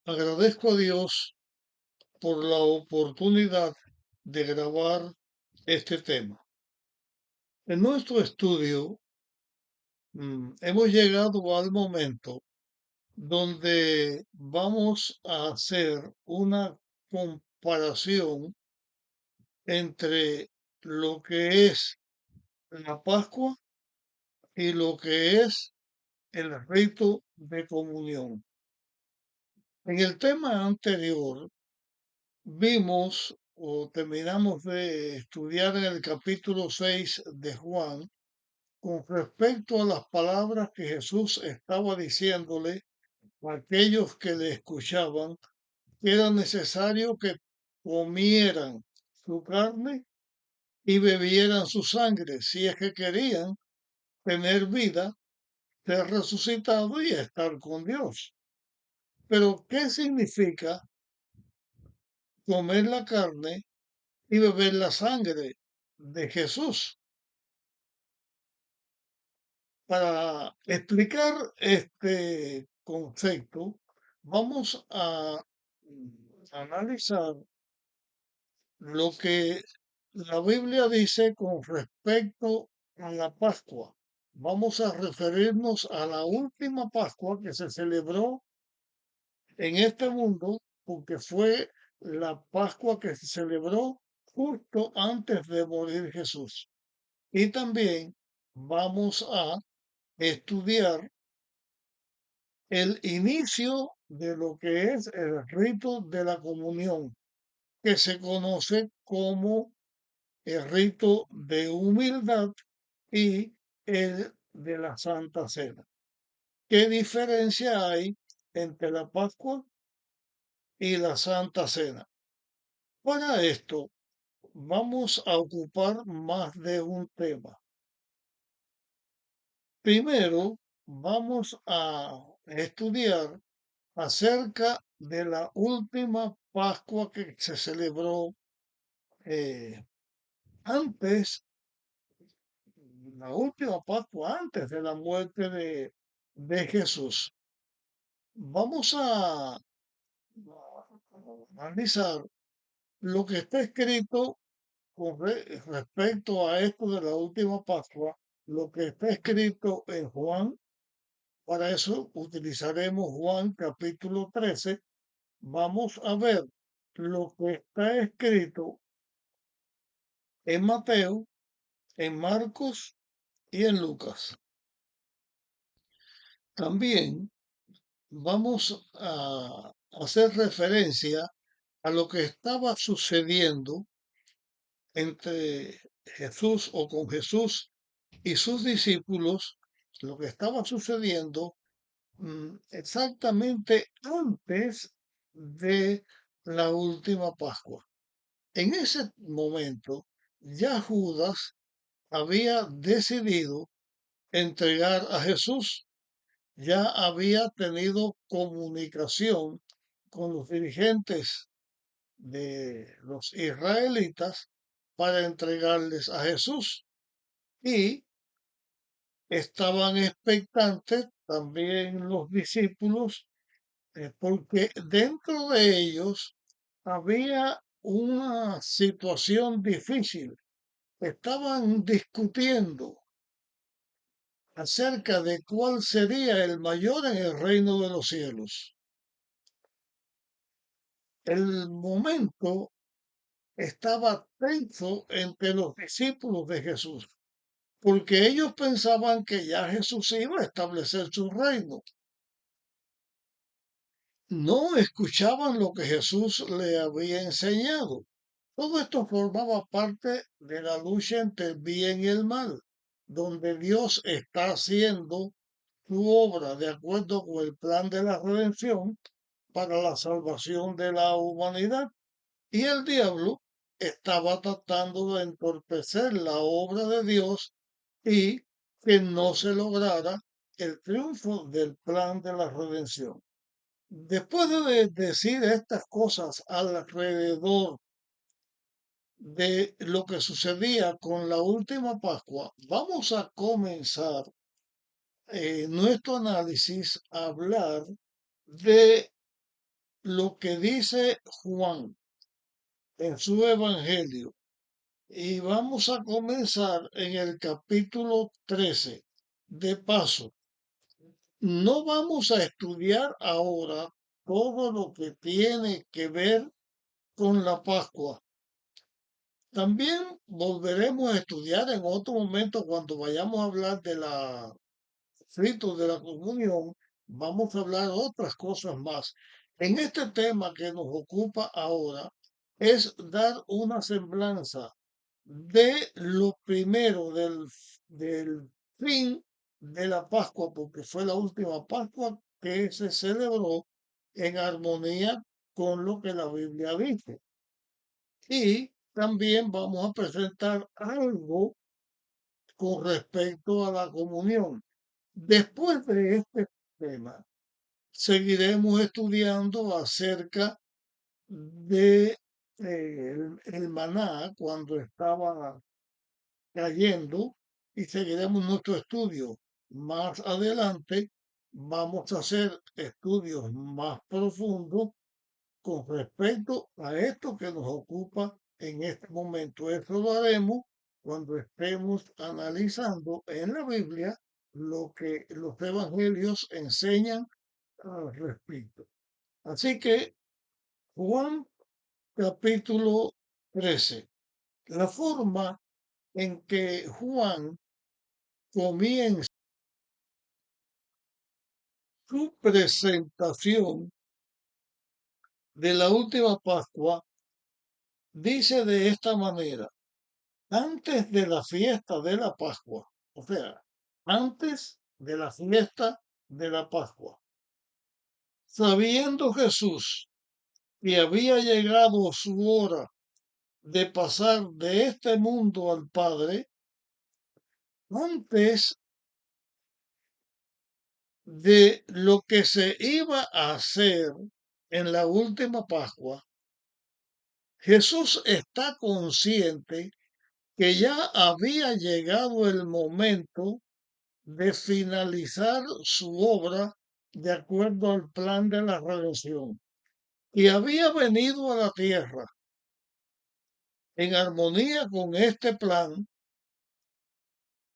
Agradezco a Dios por la oportunidad de grabar este tema. En nuestro estudio, hemos llegado al momento donde vamos a hacer una comparación entre lo que es la Pascua y lo que es el rito de comunión. En el tema anterior vimos o terminamos de estudiar en el capítulo 6 de Juan con respecto a las palabras que Jesús estaba diciéndole a aquellos que le escuchaban que era necesario que comieran su carne y bebieran su sangre si es que querían tener vida, ser resucitado y estar con Dios. Pero, ¿qué significa comer la carne y beber la sangre de Jesús? Para explicar este concepto, vamos a analizar lo que la Biblia dice con respecto a la Pascua. Vamos a referirnos a la última Pascua que se celebró en este mundo, porque fue la Pascua que se celebró justo antes de morir Jesús. Y también vamos a estudiar el inicio de lo que es el rito de la comunión, que se conoce como el rito de humildad y el de la Santa Cena. ¿Qué diferencia hay entre la Pascua y la Santa Cena? Para esto vamos a ocupar más de un tema. Primero, vamos a estudiar acerca de la última Pascua que se celebró eh, antes, la última Pascua antes de la muerte de Jesús. Vamos a analizar lo que está escrito respecto a esto de la última Pascua, lo que está escrito en Juan. Para eso utilizaremos Juan capítulo 13. Vamos a ver lo que está escrito en Mateo, en Marcos y en Lucas. También vamos a hacer referencia a lo que estaba sucediendo entre Jesús o con Jesús y sus discípulos, lo que estaba sucediendo exactamente antes de la última Pascua. En ese momento, ya Judas había decidido entregar a Jesús, ya había tenido comunicación con los dirigentes de los israelitas para entregarles a Jesús y estaban expectantes también los discípulos porque dentro de ellos había una situación difícil. Estaban discutiendo acerca de cuál sería el mayor en el reino de los cielos. El momento estaba tenso entre los discípulos de Jesús, porque ellos pensaban que ya Jesús iba a establecer su reino. No escuchaban lo que Jesús le había enseñado. Todo esto formaba parte de la lucha entre el bien y el mal, donde Dios está haciendo su obra de acuerdo con el plan de la redención para la salvación de la humanidad. Y el diablo estaba tratando de entorpecer la obra de Dios y que no se lograra el triunfo del plan de la redención. Después de decir estas cosas alrededor de lo que sucedía con la última Pascua, vamos a comenzar nuestro análisis a hablar de lo que dice Juan en su evangelio. Y vamos a comenzar en el capítulo 13. De paso, no vamos a estudiar ahora todo lo que tiene que ver con la Pascua. También volveremos a estudiar en otro momento cuando vayamos a hablar de la ritos de la comunión, vamos a hablar otras cosas más. En este tema que nos ocupa ahora es dar una semblanza de lo primero del fin de la Pascua, porque fue la última Pascua que se celebró en armonía con lo que la Biblia dice. Y también vamos a presentar algo con respecto a la comunión. Después de este tema, seguiremos estudiando acerca de el maná cuando estaba cayendo y seguiremos nuestro estudio. Más adelante vamos a hacer estudios más profundos con respecto a esto que nos ocupa en este momento. Eso lo haremos cuando estemos analizando en la Biblia lo que los evangelios enseñan al respecto. Así que Juan capítulo 13. La forma en que Juan comienza su presentación de la última Pascua dice de esta manera: antes de la fiesta de la Pascua, o sea, antes de la fiesta de la Pascua, sabiendo Jesús que había llegado su hora de pasar de este mundo al Padre, antes de lo que se iba a hacer en la última Pascua, Jesús está consciente que ya había llegado el momento de finalizar su obra de acuerdo al plan de la redención. Y había venido a la tierra en armonía con este plan,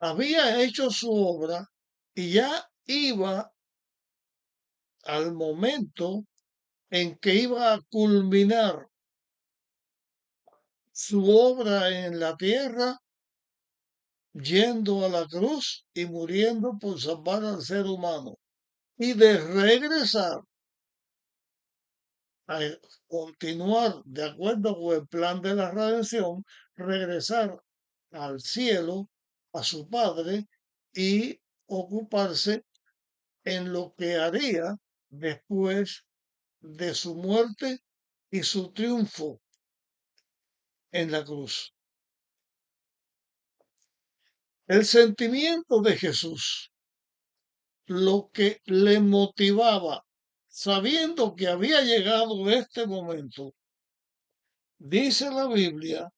había hecho su obra y ya iba al momento en que iba a culminar su obra en la tierra, yendo a la cruz y muriendo por salvar al ser humano, y de regresar a continuar de acuerdo con el plan de la redención, regresar al cielo, a su Padre, y ocuparse en lo que haría después de su muerte y su triunfo en la cruz. El sentimiento de Jesús, lo que le motivaba, sabiendo que había llegado este momento, dice la Biblia,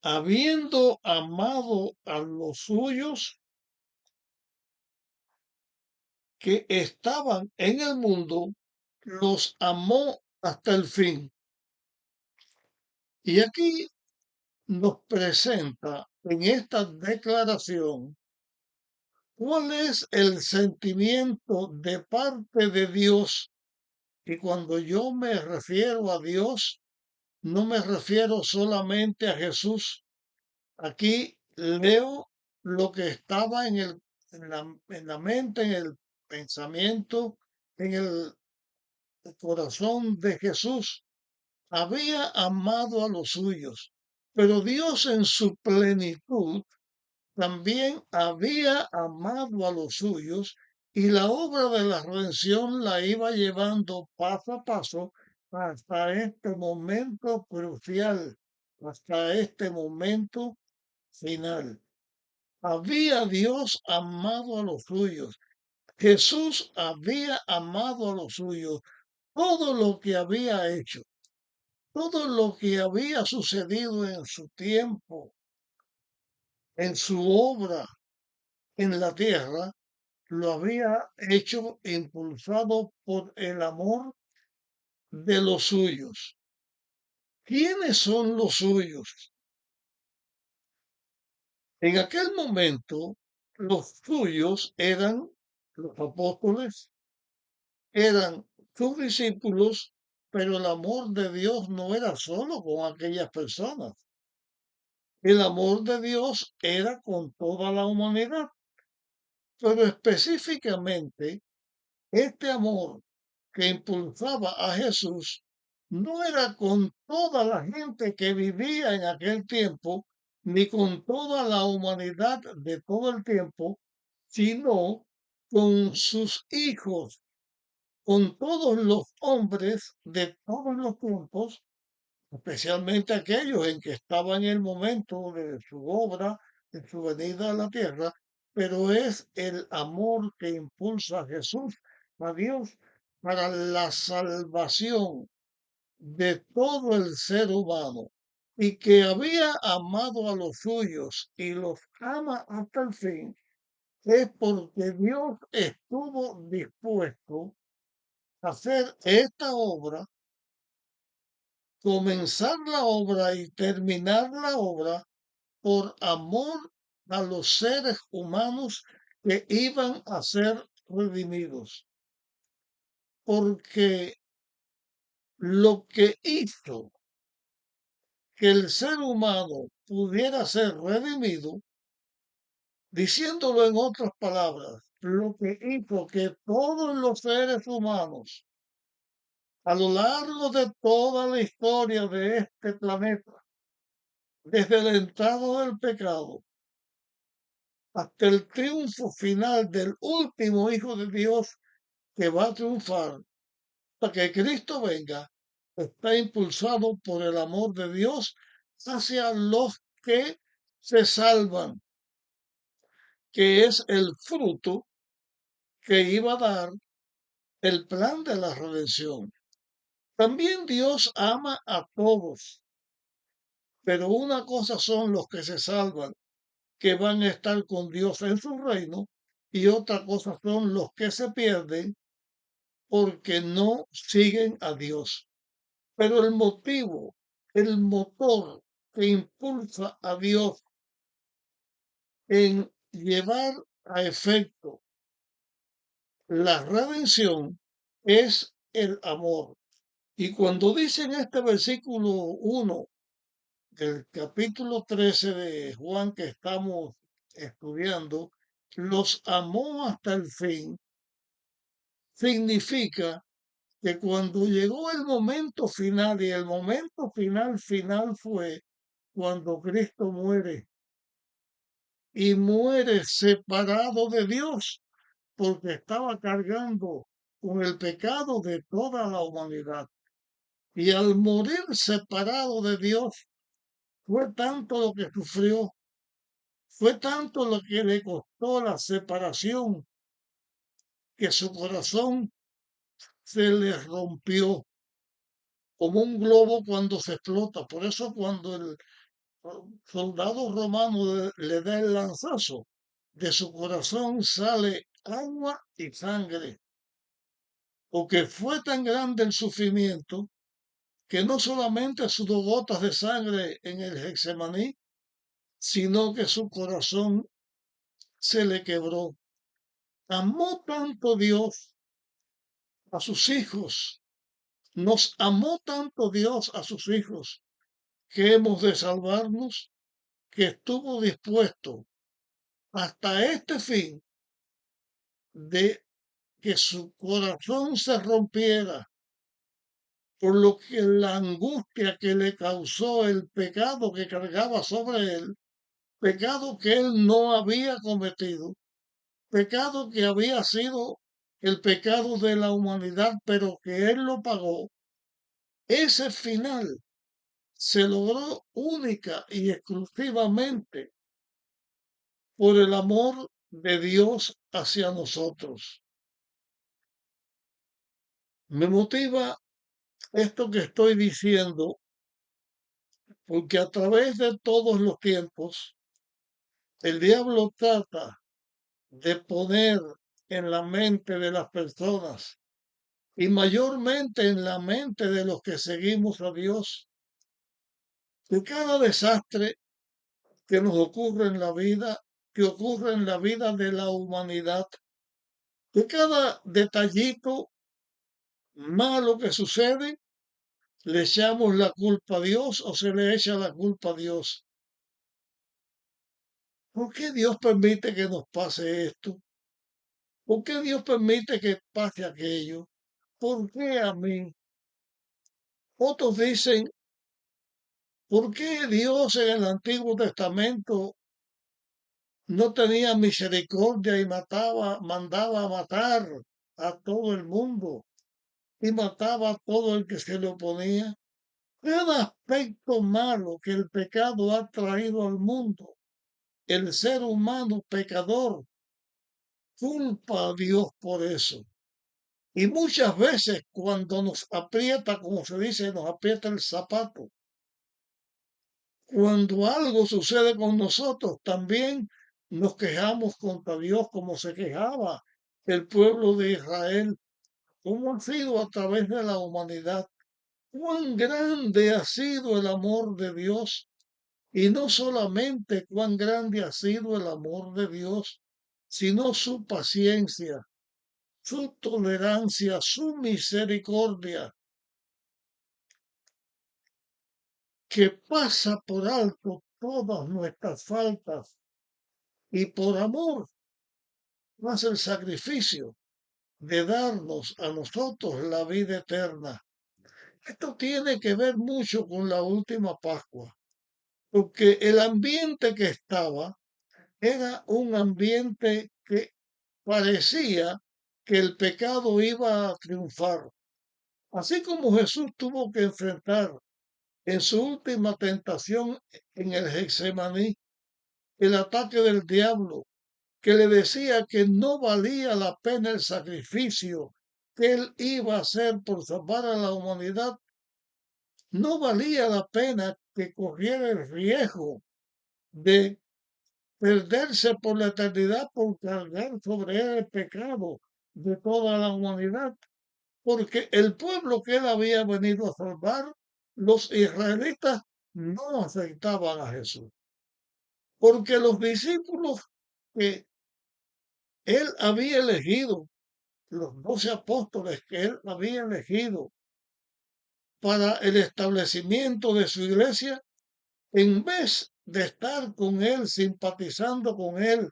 habiendo amado a los suyos que estaban en el mundo, los amó hasta el fin. Y aquí nos presenta en esta declaración cuál es el sentimiento de parte de Dios. Y cuando yo me refiero a Dios, no me refiero solamente a Jesús. Aquí leo lo que estaba en la mente, en el pensamiento, en el corazón de Jesús. Había amado a los suyos, pero Dios en su plenitud también había amado a los suyos y la obra de la redención la iba llevando paso a paso hasta este momento crucial, hasta este momento final. Había Dios amado a los suyos. Jesús había amado a los suyos. Todo lo que había hecho, todo lo que había sucedido en su tiempo, en su obra en la tierra, lo había hecho impulsado por el amor de los suyos. ¿Quiénes son los suyos? En aquel momento, los suyos eran los apóstoles, eran sus discípulos, pero el amor de Dios no era solo con aquellas personas. El amor de Dios era con toda la humanidad, pero específicamente este amor que impulsaba a Jesús no era con toda la gente que vivía en aquel tiempo, ni con toda la humanidad de todo el tiempo, sino con sus hijos, con todos los hombres de todos los tiempos, especialmente aquellos en que estaba en el momento de su obra, de su venida a la tierra, pero es el amor que impulsa a Jesús, a Dios, para la salvación de todo el ser humano y que había amado a los suyos y los ama hasta el fin, es porque Dios estuvo dispuesto a hacer esta obra, comenzar la obra y terminar la obra por amor a los seres humanos que iban a ser redimidos. Porque lo que hizo que el ser humano pudiera ser redimido, diciéndolo en otras palabras, lo que hizo que todos los seres humanos a lo largo de toda la historia de este planeta, desde la entrada del pecado hasta el triunfo final del último Hijo de Dios que va a triunfar para que Cristo venga, está impulsado por el amor de Dios hacia los que se salvan, que es el fruto que iba a dar el plan de la redención. También Dios ama a todos, pero una cosa son los que se salvan, que van a estar con Dios en su reino, y otra cosa son los que se pierden porque no siguen a Dios. Pero el motivo, el motor que impulsa a Dios en llevar a efecto la redención es el amor. Y cuando dice en este versículo 1 del capítulo 13 de Juan que estamos estudiando, los amó hasta el fin, significa que cuando llegó el momento final, y el momento final fue cuando Cristo muere, y muere separado de Dios, porque estaba cargando con el pecado de toda la humanidad. Y al morir separado de Dios, fue tanto lo que sufrió, fue tanto lo que le costó la separación, que su corazón se le rompió como un globo cuando se explota. Por eso cuando el soldado romano le da el lanzazo, de su corazón sale agua y sangre, porque fue tan grande el sufrimiento que no solamente sudó gotas de sangre en el Hexemaní, sino que su corazón se le quebró. Amó tanto Dios a sus hijos, nos amó tanto Dios a sus hijos, que hemos de salvarnos, que estuvo dispuesto hasta este fin de que su corazón se rompiera, por lo que la angustia que le causó el pecado que cargaba sobre él, pecado que él no había cometido, pecado que había sido el pecado de la humanidad, pero que él lo pagó, ese final se logró única y exclusivamente por el amor de Dios hacia nosotros. Me motiva esto que estoy diciendo porque a través de todos los tiempos, el diablo trata de poner en la mente de las personas y mayormente en la mente de los que seguimos a Dios, que cada desastre que nos ocurre en la vida, que ocurre en la vida de la humanidad, que cada detallito malo que sucede, le echamos la culpa a Dios o se le echa la culpa a Dios. ¿Por qué Dios permite que nos pase esto? ¿Por qué Dios permite que pase aquello? ¿Por qué a mí? Otros dicen, ¿por qué Dios en el Antiguo Testamento no tenía misericordia y mandaba a matar a todo el mundo y mataba a todo el que se le oponía? Cada aspecto malo que el pecado ha traído al mundo, el ser humano pecador culpa a Dios por eso. Y muchas veces cuando nos aprieta, como se dice, nos aprieta el zapato, cuando algo sucede con nosotros, también nos quejamos contra Dios como se quejaba el pueblo de Israel. ¿Cómo ha sido a través de la humanidad? ¿Cuán grande ha sido el amor de Dios? Y no solamente cuán grande ha sido el amor de Dios, sino su paciencia, su tolerancia, su misericordia, que pasa por alto todas nuestras faltas y por amor hace el sacrificio de darnos a nosotros la vida eterna. Esto tiene que ver mucho con la última Pascua, porque el ambiente que estaba era un ambiente que parecía que el pecado iba a triunfar. Así como Jesús tuvo que enfrentar en su última tentación en el Getsemaní el ataque del diablo, que le decía que no valía la pena el sacrificio que él iba a hacer por salvar a la humanidad, no valía la pena que corriera el riesgo de perderse por la eternidad por cargar sobre él el pecado de toda la humanidad, porque el pueblo que él había venido a salvar, los israelitas, no aceptaban a Jesús, porque los discípulos que él había elegido, los 12 apóstoles que él había elegido para el establecimiento de su iglesia, en vez de estar con él, simpatizando con él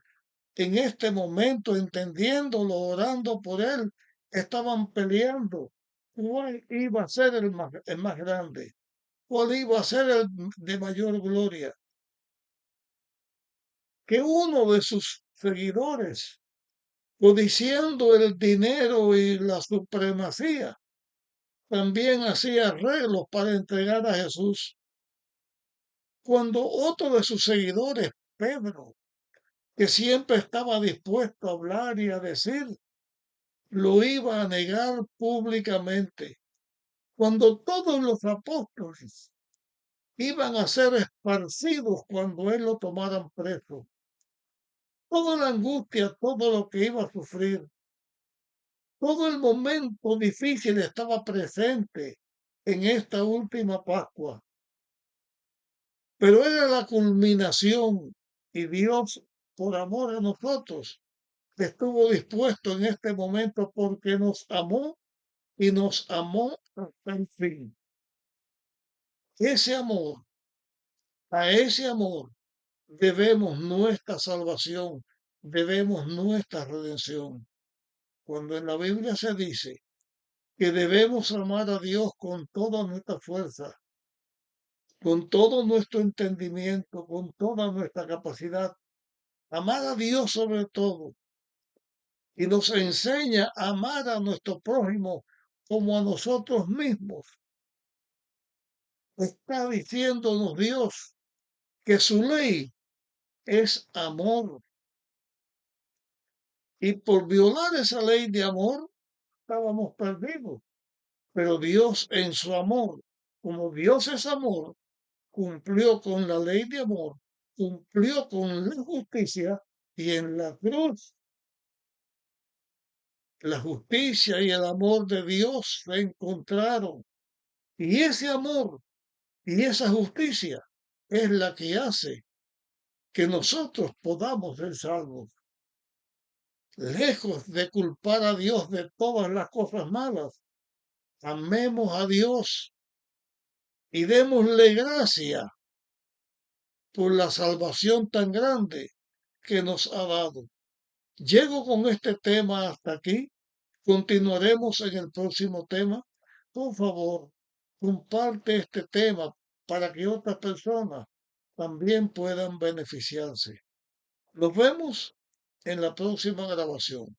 en este momento, entendiéndolo, orando por él, estaban peleando. ¿Cuál iba a ser el más grande? ¿Cuál iba a ser el de mayor gloria? Que uno de sus seguidores, codiciando el dinero y la supremacía, también hacía arreglos para entregar a Jesús. Cuando otro de sus seguidores, Pedro, que siempre estaba dispuesto a hablar y a decir, lo iba a negar públicamente. Cuando todos los apóstoles iban a ser esparcidos cuando él lo tomaran preso, toda la angustia, todo lo que iba a sufrir, todo el momento difícil estaba presente en esta última Pascua, pero era la culminación y Dios, por amor a nosotros, estuvo dispuesto en este momento porque nos amó y nos amó hasta el fin. Ese amor, a ese amor debemos nuestra salvación, debemos nuestra redención. Cuando en la Biblia se dice que debemos amar a Dios con toda nuestra fuerza, con todo nuestro entendimiento, con toda nuestra capacidad, amar a Dios sobre todo, y nos enseña a amar a nuestro prójimo como a nosotros mismos. Está diciéndonos Dios que su ley es amor. Y por violar esa ley de amor, estábamos perdidos. Pero Dios en su amor, como Dios es amor, cumplió con la ley de amor, cumplió con la justicia y en la cruz La justicia y el amor de Dios se encontraron. Y ese amor y esa justicia es la que hace que nosotros podamos ser salvos. Lejos de culpar a Dios de todas las cosas malas, amemos a Dios y démosle gracia por la salvación tan grande que nos ha dado. Llego con este tema hasta aquí. Continuaremos en el próximo tema. Por favor, comparte este tema para que otras personas también puedan beneficiarse. Nos vemos en la próxima grabación.